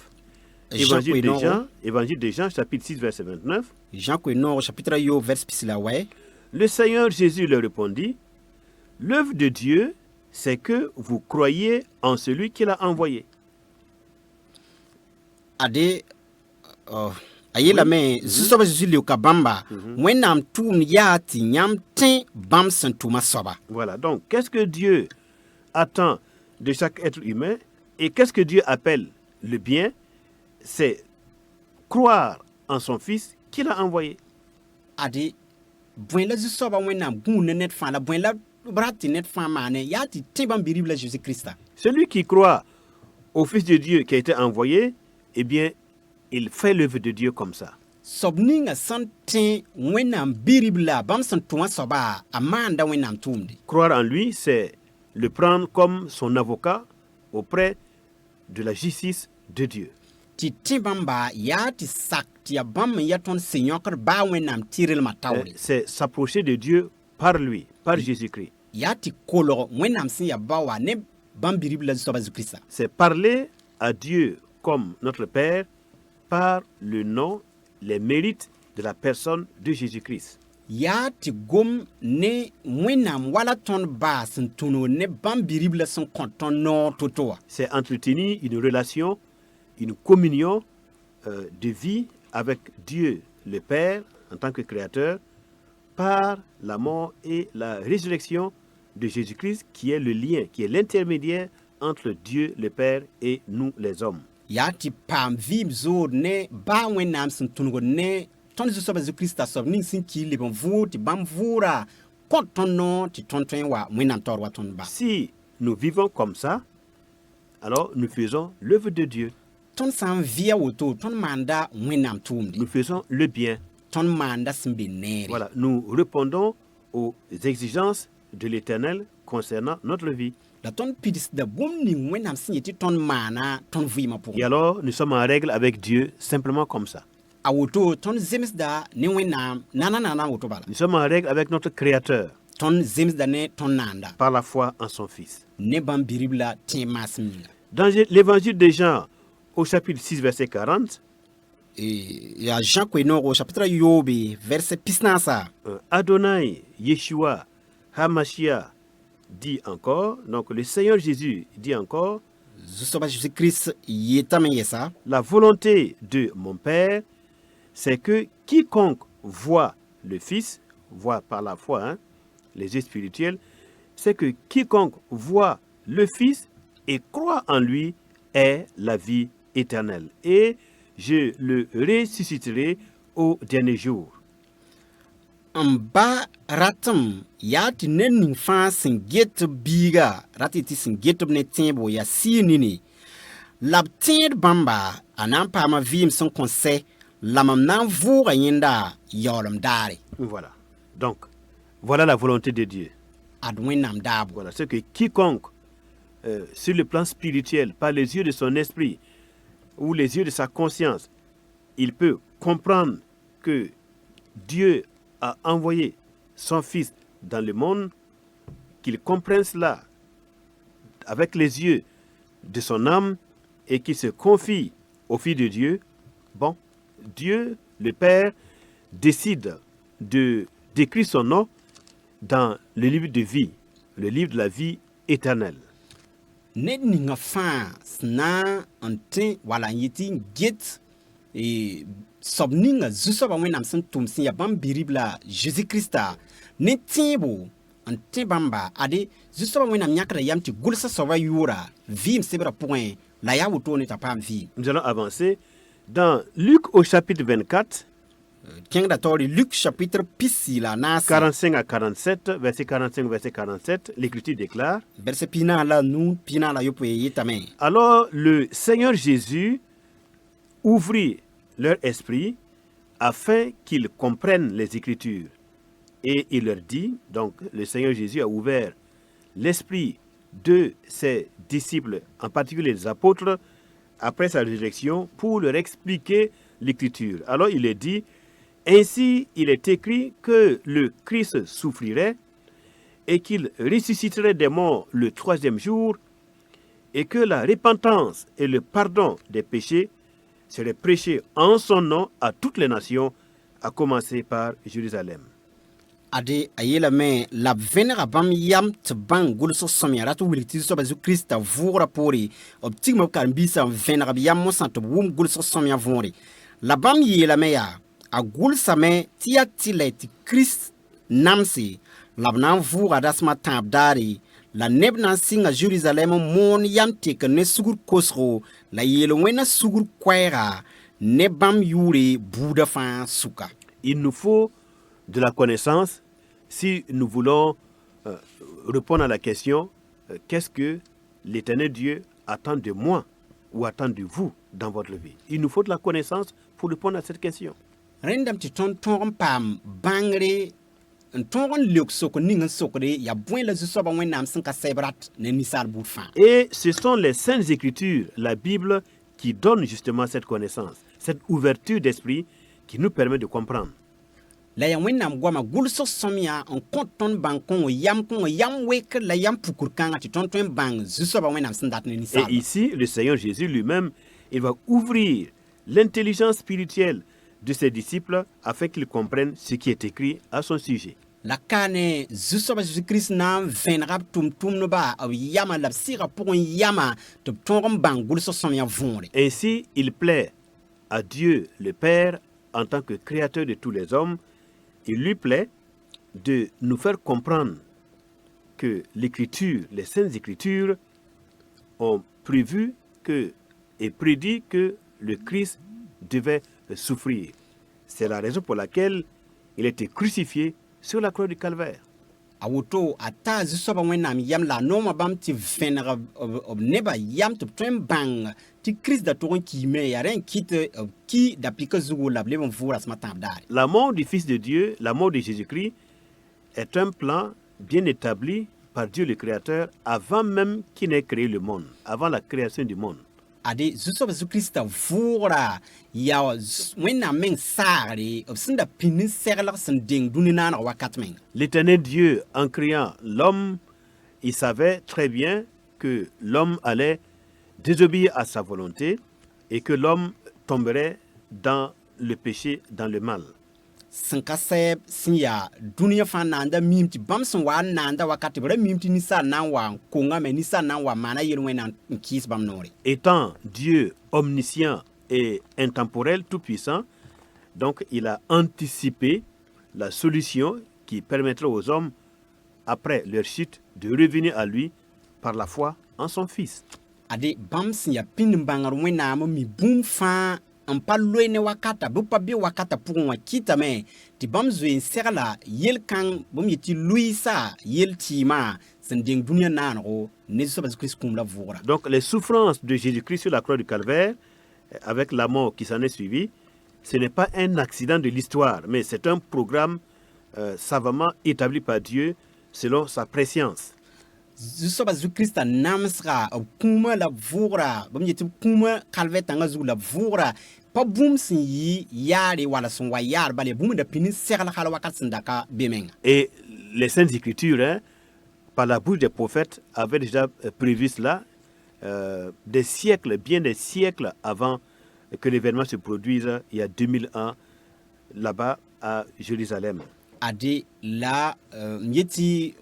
Évangile de Jean chapitre 6 verset 29. Jean au chapitre yo vers pisila ouais. Le Seigneur Jésus leur répondit: l'œuvre de Dieu, c'est que vous croyez en celui qui l'a envoyé. Ade aye la men zusoba Jésus le kabamba wenam tum yati nyam tin bam sentuma soba. Voilà, donc qu'est-ce que Dieu attend de chaque être humain et qu'est-ce que Dieu appelle le bien? C'est croire en son Fils qu'il a envoyé. Ade bwen la zusoba wenam goune net fan la bwen la brati net fan mane yati tin bam biribla Jésus Christ. Celui qui croit au Fils de Dieu qui a été envoyé, eh bien, il fait l'œuvre de Dieu comme ça. Sobninga santin wenam biribla bam sentuma soba amanda wenam tumdi. Croire en lui, c'est le prendre comme son avocat auprès de la justice de Dieu. Ti timbamba yati sak ti bam yaton Seigneur ba wenam tirel matawli. C'est s'approcher de Dieu par lui, par Jésus-Christ. Yati kolo wenam sin ya bawa ne bam biribla soba Jésus Christ. C'est parler à Dieu comme notre Père par le nom, les mérites de la personne de Jésus-Christ. Yati gom ne wenam wala ton ba sentuno ne bam biribla son konton no totoa. C'est entretenir une relation, une communion de vie avec Dieu le Père en tant que créateur par la mort et la résurrection de Jésus-Christ qui est le lien, qui est l'intermédiaire entre Dieu le Père et nous les hommes. Yati pam vim zo ne ba wenam sentuno ne ton soba Jésus Christ sob ning sin ki le bon vous ti bam voura konton no ti tonton wa wenam tor wa ton ba. Si nous vivons comme ça, alors nous faisons l'œuvre de Dieu. Ton san via woto ton manda wenam tumdi. Nous faisons le bien. Ton manda simbe nere. Voilà, nous répondons aux exigences de l'Éternel concernant notre vie. La ton pidis da bom ni wenam signeti ton mana ton vima pour. Et alors, nous sommes en règle avec Dieu simplement comme ça. Awoto ton zemis da ne wenam nana woto bala. Nous sommes en règle avec notre Créateur Ton zemis da ne ton nanda. par la foi en son Fils. Ne bam biribla temas minga. Dans l'évangile de Jean, au chapitre 6, verset 40, Ya Jean Kweno au chapitre yobe verset pisnasa. Adonai, Yeshua, Hamashia dit encore, donc le Seigneur Jésus dit encore, Zusoba Jésus Christ yetame yesa. la volonté de mon Père, c'est que quiconque voit le Fils, voit par la foi, hein, les yeux spirituels, c'est que quiconque voit le Fils et croit en lui ait la vie éternelle. Et je le ressusciterai au dernier jour. Amba ratam yati nenin fa singet biga ratiti singet ne tembo ya sinini labtin bamba anampa ma vim son conseil lamam nan voura yinda yolum dare. Voilà. Donc, voilà la volonté de Dieu. Adwenam dabo. Voilà, c'est que quiconque, sur le plan spirituel, par les yeux de son esprit ou les yeux de sa conscience, il peut comprendre que Dieu a envoyé son Fils dans le monde, qu'il comprenne cela avec les yeux de son âme et qu'il se confie au Fils de Dieu. Bon, Dieu, le Père, décide d'écrire son nom dans le livre de vie, le livre de la vie éternelle. Ne ninga fa sna ante wala yiti get e sobninga zusoba wenam sen tumsin ya bam biribla Jésus Christa ne timbo n tẽ bãmba ade zu-soabã wẽnnaam yãkda yam tɩ gʋlsa soabã yʋʋra vɩɩm sebra pʋgẽ la yaa wotone t'a paam vɩɩm. Nous allons avancer dans Luc au chapitre 24, Kẽngda taoore Luk chapitre pisi la naase 45 à 47, verset 45, verset 47, l'Écriture déclare: verset pina la nu pina la yopoe yetame. Alors le Seigneur Jésus ouvrit leur esprit afin qu'ils comprennent les Écritures. Et il leur dit, donc le Seigneur Jésus a ouvert l'esprit de ses disciples, en particulier les apôtres, après sa résurrection, pour leur expliquer l'Écriture. Alors il leur dit: ainsi il est écrit que le Christ souffrirait et qu'il ressusciterait des morts le troisième jour, et que la repentance et le pardon des péchés seraient prêchés en son nom à toutes les nations, à commencer par Jérusalem. Ade a yeelame la b vẽnega bãmb yam tɩ bãng gʋlsg sõmya rat wilg tɩ soaba zu-kiristã vʋʋgrã poore b tigma b karen-biisã n vẽneg b yam mosã tɩ b wʋm gʋlsg sõmya võore la bãmb yeelame yaa a gʋlsame tɩ yaa tɩ tɩ kirist namse la b na n vʋʋga dasmã tãab daare la neb na n sɩnga Jerusalem n moon yam tekr ne sugr kosgo la yeel wẽnna sugr koɛɛga ne bãmb yʋʋre buudã fãa sʋka. Il nous faut de la connaissance si nous voulons répondre à la question qu'est-ce que l'Éternel Dieu attend de moi ou attend de vous dans votre vie. Il nous faut de la connaissance pour répondre à cette question. Rẽndame tɩ tõnd tõog n paam bãngre n tõog n leok sok ning n sokre yaa bõe la zu-soabã wẽnnaam sẽn ka sɛb rat ne ninsaal buud fãa. Et ce sont les saintes écritures, la Bible, qui donne justement cette connaissance, cette ouverture d'esprit qui nous permet de comprendre. La yaa wẽnnaam goama gʋlsg sõmyã n kõ tõnd bãng kõngã yam wekr la yam pukr kãngã tɩ tõnd tõe n bãng zu-soabã wẽnnaam sẽn dat ne Et ninsaal. ici, le Seigneur Jésus lui-même, il va ouvrir l'intelligence spirituelle de ses disciples afin qu'ils comprennent ce qui est écrit à son sujet. La kaane zu-soabã Zeezi-kirist na n vẽnega b tʋm-tʋmdbã b yama la b sɩga pʋgẽ yama tɩ b tõog n bãng gʋlsg sõmyã võore. Ainsi, il plaît à Dieu le Père, en tant que créateur de tous les hommes, il lui plaît de nous faire comprendre que l'Écriture, les Saintes Écritures, ont prévu et prédit que le Christ devait souffrir. C'est la raison pour laquelle il a été crucifié sur la croix du Calvaire. A woto a taa zu-soabã wẽnnaam yam la a nooma bãmb tɩ vẽneg b nebã yam tɩ b tõe n bãng tɩ kirist da tog n kiime yaa rẽ n kɩ tɩ b ki da-pɩkã zugu la b leb n vʋʋg rasmã tãab daare. La mort du Fils de Dieu, la mort de Jésus-Christ, est un plan bien établi par Dieu le Créateur avant même qu'il n'ait créé le monde, avant la création du monde. Ade zu-soabã zu-kiristã vʋʋgra yaa wẽnnaam meng saagre b sẽn da pĩnd n seglg sẽn deng dũni naaneg wakat menga. L'Éternel Dieu, en créant l'homme, il savait très bien que l'homme allait désobéir à sa volonté et que l'homme tomberait dans le péché, dans le mal. Sẽn ka sɛɛb sẽn yaa dũniyã fãa naanda miim tɩ bãmb sẽn wa n naanda wakat tɩ b ra miim tɩ ninsaal na n wa n kongame ninsaal na n wa maana yel wẽnnaam n kɩɩs bãmb noore. Étant Dieu omniscient et intemporel, tout-puissant, donc il a anticipé la solution qui permettra aux hommes, après leur chute, de revenir à lui par la foi en son Fils. Ade bãmb sẽn yaa pĩnd n bãngr wẽnnaam mi bũmb fãa n pa loe ne wakata bɩ pa be wakata pʋgẽ wã kɩtame tɩ bãmb zoe n segla yel-kãng bãmb yetɩ luɩɩsa yel-tɩɩmã sẽn deng dũniyã naanego ne zu-soabã Zeezi-kirist kũum la vʋʋgra. Donc les souffrances de Jésus-Christ sur la croix du Calvaire, avec la mort qui s'en est suivie, ce n'est pas un accident de l'histoire, mais c'est un programme savamment établi par Dieu selon sa préscience. Zu-soabã Zeezi-kiristã namsga b kũumã la b vʋʋgra bãmb yetɩ b kũumã kalvɛ tãngã zugu la b vʋʋgra pa bũmb sẽn yɩ yaare wala sẽn wa yaar bala bũmb da pĩnd n segl hal wakat sẽn da ka be menga. Et les Saintes Écritures, par la bouche des prophètes, avaient déjà prévu cela des siècles, bien des siècles avant que l'événement se produise il y a 2000 ans là-bas à Jérusalem. Ade la yetɩ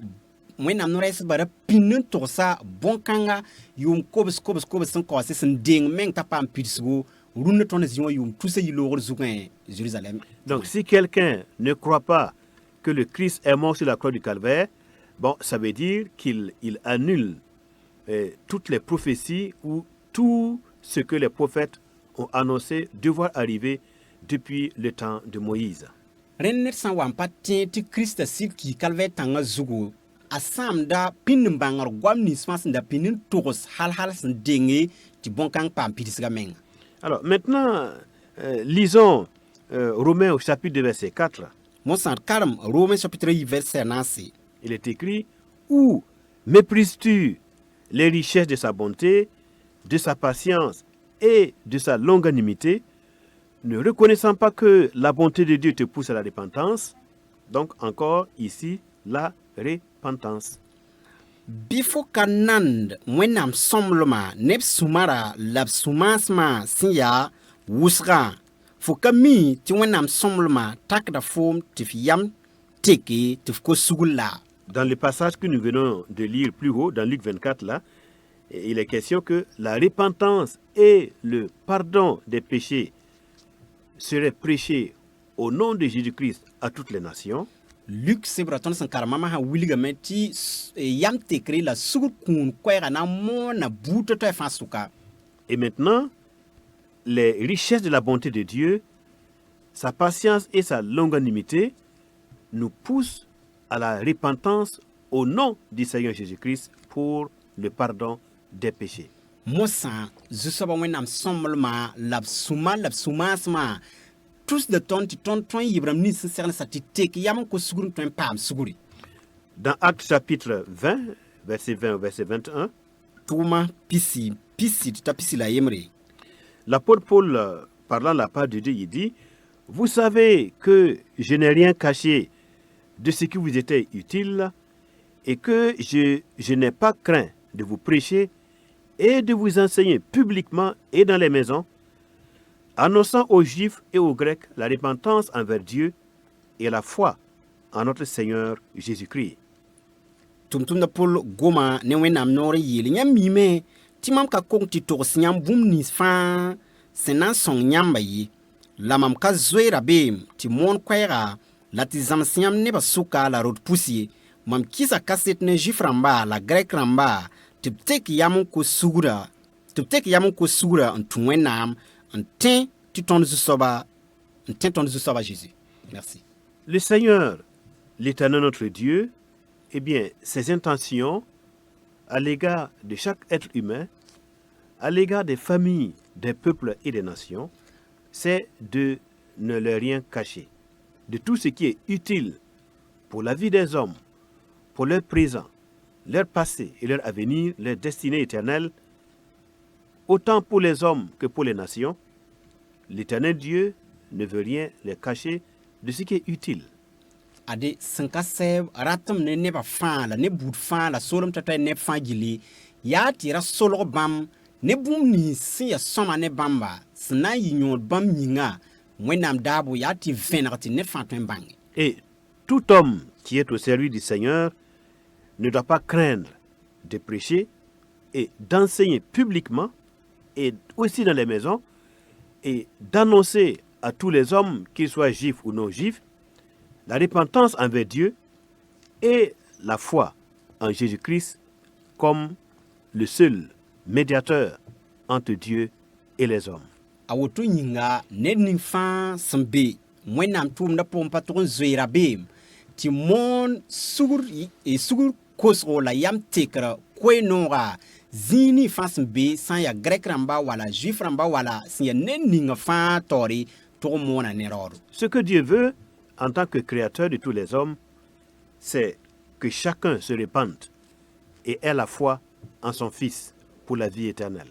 wẽnnaam no-rɛɛsdbã ra pĩnd n togsa bõn-kãnga yʋʋm kobs sẽn kaoose sẽn deng meng t'a paam pidsgo rũnd tõnd zĩ wã yʋʋm tusa yɩ-loogr zugẽ Jérusalem. Donc si quelqu'un ne croit pas que le Christ est mort sur la croix du Calvaire, Bon, ça veut dire qu'il annule toutes les prophéties ou tout ce que les prophètes ont annoncé devoir arriver depuis le temps de Moïse. Ren ned sã n wa n pa tẽ tɩ Kiristã sɩd kɩ kalvɛɛ tãngã zugu a sãamda pĩnd n bãngr goam nins fãa sẽn da pĩnd n togs hal sẽn denge tɩ bõn-kãng paam pidsgã menga. Alors maintenant, lisons Romains au chapitre 2, verset 4. Mosãad karem Romains chapitre 8 verset naase. Il est écrit: Où méprises-tu les richesses de sa bonté, de sa patience et de sa longanimité, ne reconnaissant pas que la bonté de Dieu te pousse à la repentance? Donc encore ici, la repentance. Bɩ fo ka nand wẽnnaam sõmblmã neb sũ-marã la b sũ-maasmã sẽn yaa wʋsgã, fo ka mi tɩ wẽnnaam sõmblmã takda foom tɩ f yam teke tɩ f kos sugl la. Dans le passage que nous venons de lire plus haut, dans Luc 24, là, il est question que la repentance et le pardon des péchés seraient prêchés au nom de Jésus-Christ à toutes les nations. Luc sebra tõnd sẽn karemã sã wilgame tɩ yam tekre la sugr kũun koɛɛgã na n moona buud tɩ fãa sʋka. Et maintenant, les richesses de la bonté de Dieu, sa patience et sa longanimité nous poussent à la repentance au nom du Seigneur Jésus-Christ pour le pardon des péchés. Mosã zu-soabã wẽnnaam sõmblmã la b sũ-ma la b sũ-maasmã tus de tõnd tɩ tõnd tõe n yɩbrame nins sẽn seglensã tɩ tek yam n kos sugr n tõe n paam sugri. Dans Actes chapitre 20, verset 20 au verset 21, Tʋʋma pisi tɩ ta pisi la yembre. l'apôtre Paul, parlant de la part de Dieu, il dit: Vous savez que je n'ai rien caché de ce qui vous était utile et que je n'ai pas craint de vous prêcher et de vous enseigner publiquement et dans les maisons, annonçant aux Juifs et aux Grecs la repentance envers Dieu et la foi en notre Seigneur Jésus-Christ. Tʋmtʋmda Pol goma ne wẽnnaam noor n yeel yãmb miime tɩ mam ka kong tɩ togs yãmb bũmb nins fãa sẽn na n sõng yãmba ye, la mam ka zoeera beem tɩ moon koɛɛga la tɩ zãms yãmb nebã sʋka la rod pus ye. Mam kɩsa kaset ne Zuif rãmba la Grɛk rãmba tɩ b tek yam n kos sugrã n tũ Wẽnnaam n tẽ tɩ tõnd zu-soaba Jésus. Merci. Le Seigneur, l'Éternel notre Dieu, eh bien, ses intentions à l'égard de chaque être humain, à l'égard des familles, des peuples et des nations, c'est de ne leur rien cacher. De tout ce qui est utile pour la vie des hommes, pour leur présent, leur passé et leur avenir, leur destinée éternelle, autant pour les hommes que pour les nations, l'Éternel Dieu ne veut rien les cacher de ce qui est utile. Ade sẽn ka sɛɛb ratame ne nebã fãa la ne buud fãa la soolem t'a t'a neb fãa gilli yaa tɩ ra solg bãmb ne bũmb nins sẽn ya sõma ne bãmba sẽn na n yɩ yõod bãmb yĩnga wẽnnaam daabo yaa tɩ vẽneg tɩ neb fãa tõe n bãnge. Et tout homme qui est au service du Seigneur ne doit pas craindre de prêcher et d'enseigner publiquement et aussi dans les maisons et d'annoncer à tous les hommes, qu'ils soient juifs ou non juifs, la repentance envers Dieu et la foi en Jésus-Christ comme le seul médiateur entre Dieu et les hommes. A woto yĩnga ned ning fãa sẽn be wẽnnaam tʋʋmdã pʋgẽ pa tʋg n zoeera beem tɩ moon sugr kosgo la yam tekra koe-nooga zĩig fãa sẽn be sã n yaa Grɛk rãmba wala Zuif rãmba wala sẽn yaa ned ninga fãa taoore tʋg n moona ne raoodo. Ce que Dieu veut en tant que créateur de tous les hommes, c'est que chacun se répande et ait la foi en son Fils pour la vie éternelle.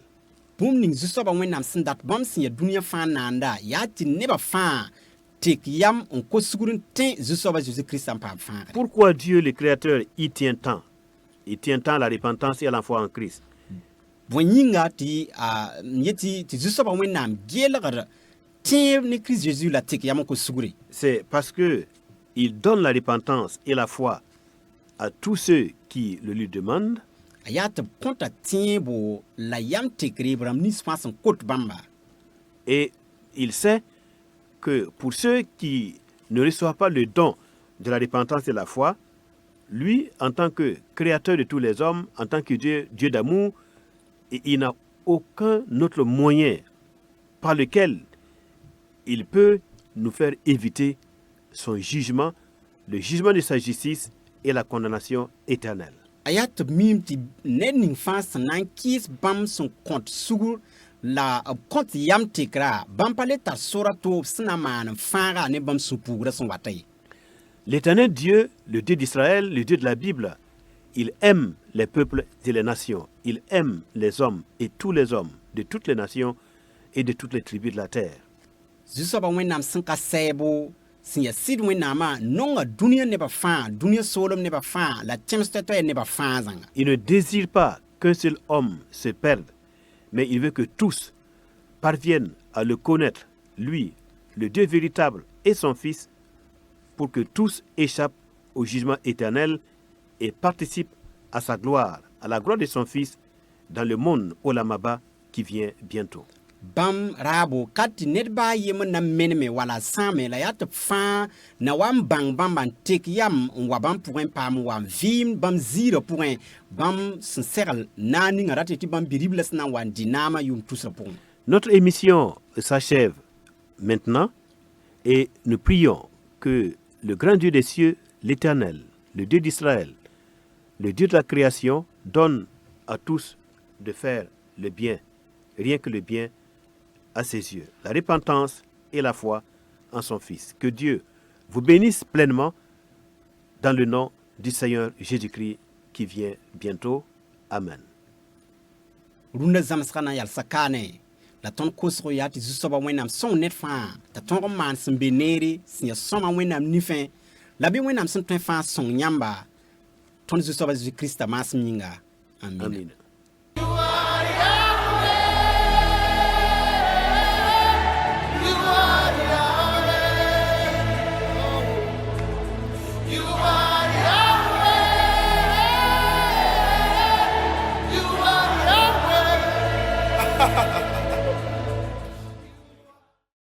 Bũmb ning zu-soabã wẽnnaam sẽn dat bãmb sẽn yaa dũniyã fãa naanda yaa tɩ nebã fãa tek yam n kos sugr n tẽ zu-soabã Jésus-Christ n paam fãagre. Pourquoi Dieu le Créateur y tient tant? Il tient tant à la repentance et à la foi en Christ. Bõe yĩnga tɩ yetɩ tɩ zu-soabã wẽnnaam geelgd tẽeb ne Christ Jésus la tek yam n kos sugre. C'est parce que il donne la repentance et la foi à tous ceux qui le lui demandent. A yaa tɩ b kõta tẽebo la yam tekre b rãmb nins fãa sẽn kot bãmba. Et il sait que pour ceux qui ne reçoivent pas le don de la repentance et la foi, lui, en tant que créateur de tous les hommes, en tant que Dieu, Dieu d'amour, il n'a aucun autre moyen par lequel il peut nous faire éviter son jugement, le jugement de sa justice et la condamnation éternelle. a yaa tɩ b miim tɩ ned ning fãa sẽn na n kɩɩs bãmb sẽn kõt sugr la b kõt yam tɩkra bãmb pa le tar sora toob sẽn na maan n fãaga ne bãmb sũ-puugrã sẽn wata ye. L'éternel Dieu, le Dieu d'Israël, le Dieu de la Bible, il aime les peuples et les nations. Il aime les hommes et tous les hommes de toutes les nations et de toutes les tribus de la terre. Zu-soabã wẽnnaam sẽn ka sɛɛbo sẽn ya sɩd wẽnnaamã nonga dũniyã nebã fãa dũniyã soolem nebã fãa la tẽms toɛ nebã fãa zãnga. Il ne désire pas qu'un seul homme se perde, mais il veut que tous parviennent à le connaître, lui, le Dieu véritable et son Fils, pour que tous échappent au jugement éternel et participent à sa gloire, à la gloire de son Fils, dans le monde Olamaba qui vient bientôt. Bãmb raabo ka tɩ ned baa yem n na meneme wala sãame la yaa tɩ b fãa na wa n bãng bãmb n tek yam n wa bãmb pʋgẽ paam n wa n vɩɩm bãmb ziirã pʋgẽ bãmb sẽn segl na n ninga rate tɩ bãmb bi-ribla sẽn na n wa n dɩ naamã yʋʋm tusrã pʋgẽ. Notre émission s'achève maintenant et nous prions que le grand Dieu des cieux, l'Éternel, le Dieu d'Israël, le Dieu de la création, donne à tous de faire le bien, rien que le bien à ses yeux, la repentance et la foi en son Fils. Que Dieu vous bénisse pleinement dans le nom du Seigneur Jésus-Christ qui vient bientôt. Amen. Rũndã zãmsgã na n yalsa kaane la tõnd kosgo yaa tɩ zu-soabã wẽnnaam sõng ned fãa t'a tõog n maan sẽn be neere sẽn ya sõma wẽnnaam nifẽ la bɩ wẽnnaam sẽn tõe fãa sõng yãmba tõnd zu-soabã Zeezi-Kiristã maasem yĩnga. Amina. Amen. You are Yahweh. You are Yahweh.